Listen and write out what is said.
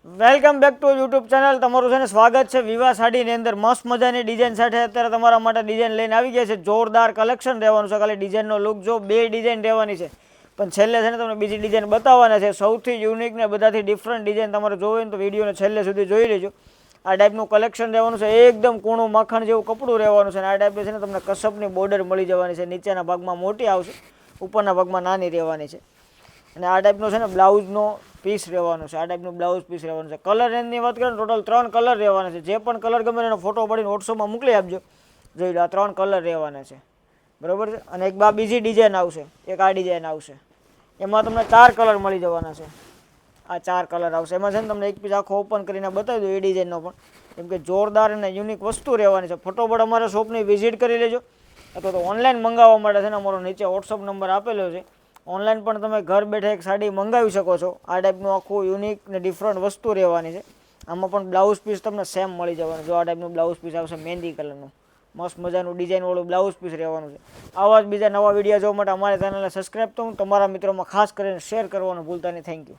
Welcome back to YouTube channel. તમારું છે ને સ્વાગત છે વિવાહ સાડીની અંદર. મસ્ત મજાની ડિઝાઇન સાથે અત્યારે તમારા માટે ડિઝાઇન લઈને આવી ગયા છે. જોરદાર કલેક્શન રહેવાનું છે. ખાલી ડિઝાઇનનો લુક જો, બે ડિઝાઇન રહેવાની છે, પણ છેલ્લે છે ને તમને બીજી ડિઝાઇન બતાવવાના છે. સૌથી યુનિક ને બધાથી ડિફરન્ટ ડિઝાઇન તમારે જોવી હોય તો વિડીયોને છેલ્લે સુધી જોઈ લેજો. આ ટાઈપનું કલેક્શન રહેવાનું છે. એકદમ કૂણું માખણ જેવું કપડું રહેવાનું છે. અને આ ટાઈપની છે ને તમને કસબની બોર્ડર મળી જવાની છે. નીચેના ભાગમાં મોટી આવશે, ઉપરના ભાગમાં નાની રહેવાની છે. અને આ ટાઈપનો છે ને બ્લાઉઝનો પીસ રહેવાનો છે. આ ટાઈપનું બ્લાઉઝ પીસ રહેવાનું છે. કલર રેન્જની વાત કરીએ ટોટલ 3 કલર રહેવાના છે. જે પણ કલર ગમે એનો ફોટો પાડીને વોટ્સઅપમાં મોકલી આપજો. જોઈ લો, આ 3 કલર રહેવાના છે, બરાબર છે. અને એક બીજી ડિઝાઇન આવશે, એક આ ડિઝાઇન આવશે. એમાં તમને 4 કલર મળી જવાના છે. આ 4 કલર આવશે. એમાં છે ને તમને એક પીસ આખો ઓપન કરીને બતાવી દો એ ડિઝાઇનનો પણ, કેમ કે જોરદાર અને યુનિક વસ્તુ રહેવાની છે. ફટોફટ અમારા શોપની વિઝિટ કરી લેજો, અથવા તો ઓનલાઈન મંગાવવા માટે છે ને અમારો નીચે વોટ્સઅપ નંબર આપેલો છે. ઓનલાઈન પણ તમે ઘર બેઠા એક સાડી મંગાવી શકો છો. આ ટાઈપનું આખું યુનિક ને ડિફરન્ટ વસ્તુ રહેવાની છે. આમાં પણ બ્લાઉઝ પીસ તમને સેમ મળી જવાનું. જો આ ટાઈપનું બ્લાઉઝ પીસ આવશે મહેંદી કલરનું, મસ્ત મજાનું ડિઝાઇનવાળું બ્લાઉઝ પીસ રહેવાનું છે. આવા જ બીજા નવા વિડીયો જોવા માટે અમારી ચેનલને સબસ્ક્રાઈબ તો તમારા મિત્રોમાં ખાસ કરીને શેર કરવાનું ભૂલતા નહીં. Thank you.